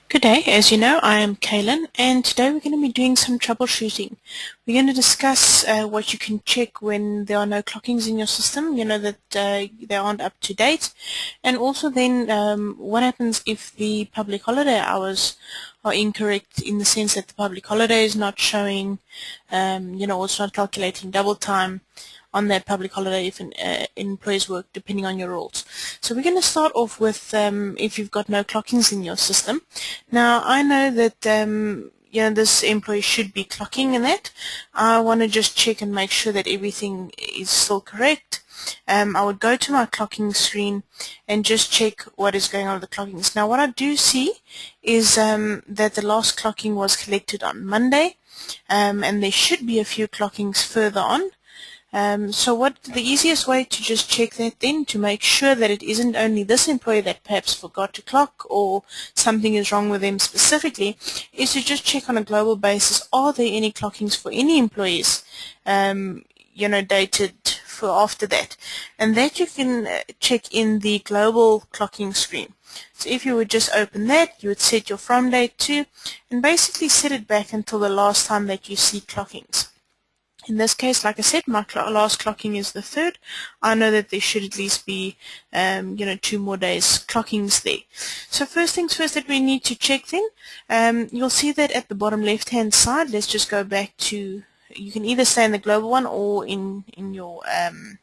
Good day. As you know, I am Kaylin, and today we're going to be doing some troubleshooting. We're going to discuss what you can check when there are no clockings in your system, that they aren't up to date, and also then what happens if the public holiday hours are incorrect in the sense that the public holiday is not showing, or it's not calculating double time on that public holiday if an employees work depending on your rules. So we're going to start off with if you've got no clockings in your system. Now I know that this employee should be clocking in that. I want to just check and make sure that everything is still correct. I would go to my clocking screen and just check what is going on with the clockings. Now what I do see is that the last clocking was collected on Monday, and there should be a few clockings further on. So what the easiest way to just check that then, to make sure that it isn't only this employee that perhaps forgot to clock or something is wrong with them specifically, is to just check on a global basis, are there any clockings for any employees dated for after that, and that you can check in the global clocking screen. So if you would just open that, you would set your from date to, and basically set it back until the last time that you see clockings. In this case, like I said, my last clocking is the 3rd. I know that there should at least be, 2 more days clockings there. So first things first that we need to check then, you'll see that at the bottom left-hand side, let's just go back to, you can either stay in the global one or in your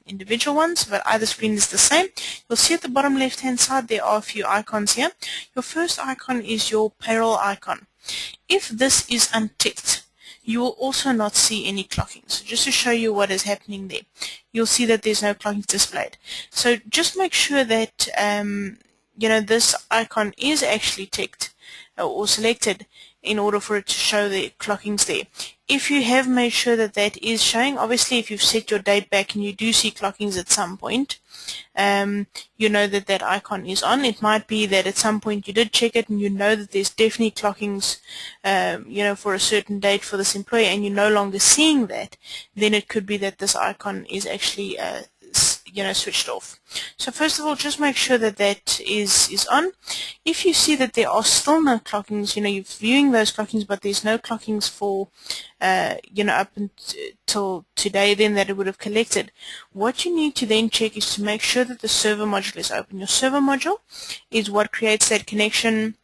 individual ones, but either screen is the same. You'll see at the bottom left-hand side there are a few icons here. Your first icon is your payroll icon. If this is unticked, you will also not see any clockings. So just to show you what is happening there, you'll see that there's no clockings displayed. So just make sure that this icon is actually ticked or selected in order for it to show the clockings there. If you have made sure that that is showing, obviously if you've set your date back and you do see clockings at some point, you know that that icon is on. It might be that at some point you did check it and you know that there's definitely clockings for a certain date for this employee, and you're no longer seeing that. Then it could be that this icon is actually switched off. So first of all, just make sure that that is on. If you see that there are still no clockings, you're viewing those clockings, but there's no clockings for up until today then that it would have collected, what you need to then check is to make sure that the server module is open. Your server module is what creates that connection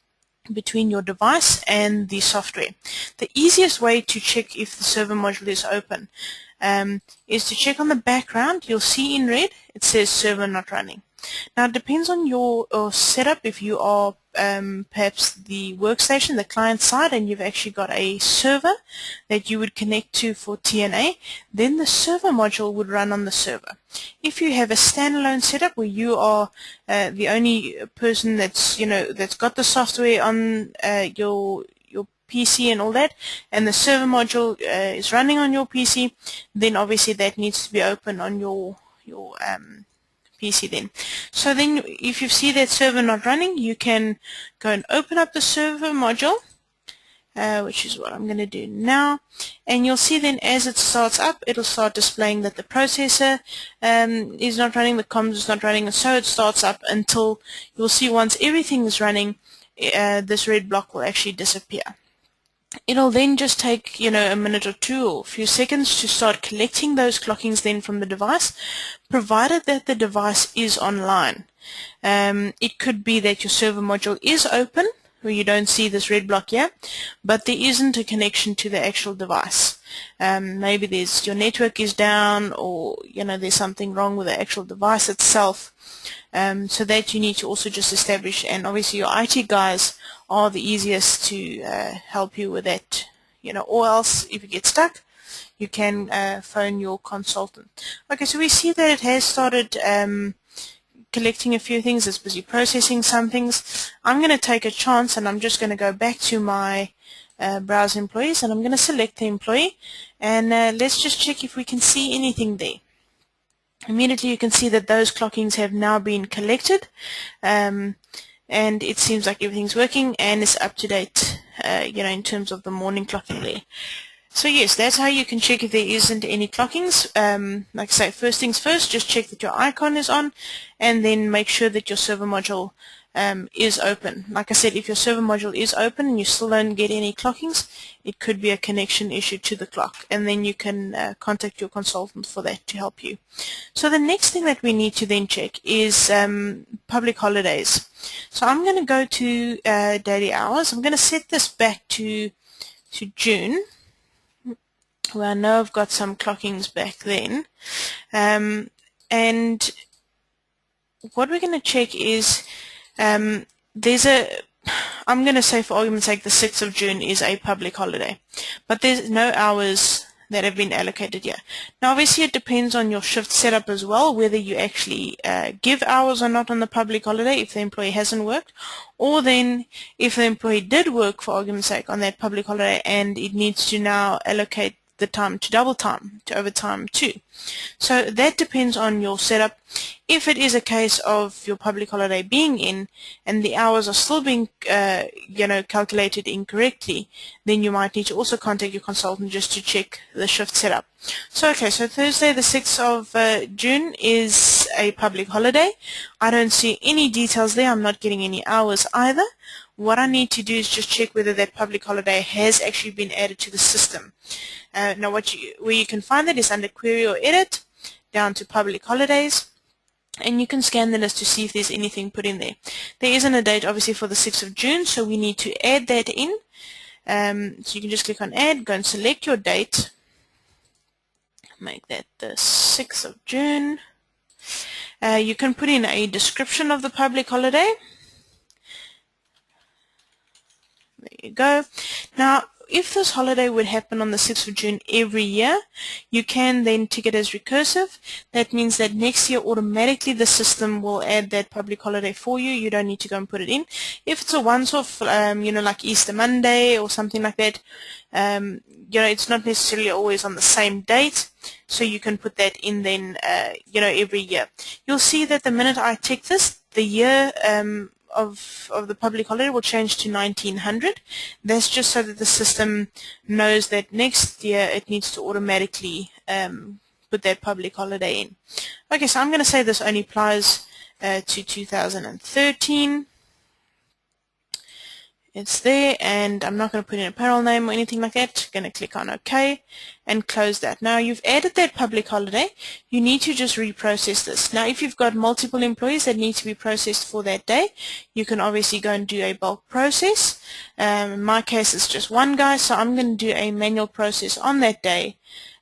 between your device and the software. The easiest way to check if the server module is open is to check on the background. You'll see in red it says server not running. Now it depends on your setup. If you are perhaps the workstation, the client side, and you've actually got a server that you would connect to for TNA, then the server module would run on the server. If you have a standalone setup where you are the only person that's that's got the software on your PC and all that, and the server module is running on your PC, then obviously that needs to be open on your PC then. So then if you see that server not running, you can go and open up the server module, which is what I'm going to do now, and you'll see then as it starts up, it'll start displaying that the processor is not running, the comms is not running, and so it starts up until you'll see once everything is running, this red block will actually disappear. It'll then just take, a minute or two or a few seconds to start collecting those clockings then from the device, provided that the device is online. It could be that your server module is open, where you don't see this red block here, but there isn't a connection to the actual device. Maybe your network is down, or there's something wrong with the actual device itself. So that you need to also just establish, and obviously your IT guys are the easiest to help you with that, or else if you get stuck, you can phone your consultant. Okay, so we see that it has started collecting a few things. It's busy processing some things. I'm going to take a chance, and I'm just going to go back to my browse employees, and I'm going to select the employee, and let's just check if we can see anything there. Immediately you can see that those clockings have now been collected, and it seems like everything's working and it's up to date, in terms of the morning clocking there. So yes, that's how you can check if there isn't any clockings. Like I say, first things first, just check that your icon is on, and then make sure that your server module is open. Like I said, if your server module is open and you still don't get any clockings, it could be a connection issue to the clock, and then you can contact your consultant for that to help you. So the next thing that we need to then check is public holidays. So I'm going to go to daily hours. I'm going to set this back to June, where I know I've got some clockings back then. And what we're going to check is I'm going to say for argument's sake the 6th of June is a public holiday, but there's no hours that have been allocated here. Now obviously it depends on your shift setup as well, whether you actually give hours or not on the public holiday if the employee hasn't worked, or then if the employee did work for argument's sake on that public holiday and it needs to now allocate the time to double time, to overtime too. So that depends on your setup. If it is a case of your public holiday being in and the hours are still being calculated incorrectly, then you might need to also contact your consultant just to check the shift setup. So Thursday the 6th of June is a public holiday. I don't see any details there. I'm not getting any hours either. What I need to do is just check whether that public holiday has actually been added to the system. Now where you can find that is under Query or Edit, down to Public Holidays, and you can scan the list to see if there's anything put in there. There isn't a date obviously for the 6th of June, so we need to add that in. So you can just click on Add, go and select your date, make that the 6th of June. You can put in a description of the public holiday. There you go. Now, if this holiday would happen on the 6th of June every year, you can then tick it as recursive. That means that next year automatically the system will add that public holiday for you. You don't need to go and put it in. If it's a once-off, like Easter Monday or something like that, it's not necessarily always on the same date, so you can put that in then, every year. You'll see that the minute I tick this, the year of the public holiday will change to 1900. That's just so that the system knows that next year it needs to automatically put that public holiday in. Okay, so I'm going to say this only applies to 2013. It's there, and I'm not going to put in a payroll name or anything like that. I'm going to click on OK and close that. Now you've added that public holiday. You need to just reprocess this. Now if you've got multiple employees that need to be processed for that day, you can obviously go and do a bulk process. In my case it's just one guy, so I'm going to do a manual process on that day,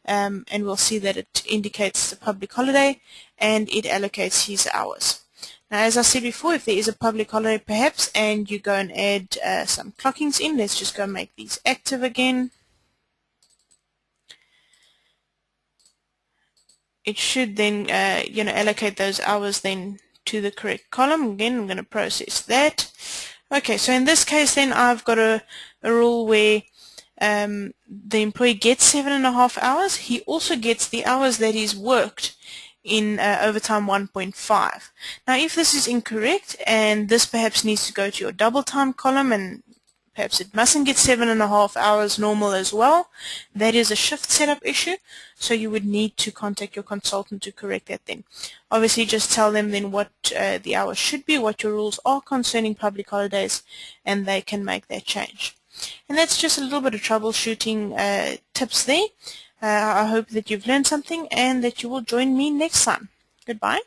and we'll see that it indicates the public holiday and it allocates his hours. Now, as I said before, if there is a public holiday perhaps and you go and add some clockings in, let's just go make these active again. It should then allocate those hours then to the correct column. Again, I'm going to process that. Okay, so in this case then I've got a rule where the employee gets 7.5 hours. He also gets the hours that he's worked in overtime 1.5. Now if this is incorrect and this perhaps needs to go to your double time column and perhaps it mustn't get 7.5 hours normal as well, that is a shift setup issue, so you would need to contact your consultant to correct that then. Obviously just tell them then what the hours should be, what your rules are concerning public holidays, and they can make that change. And that's just a little bit of troubleshooting tips there. I hope that you've learned something and that you will join me next time. Goodbye.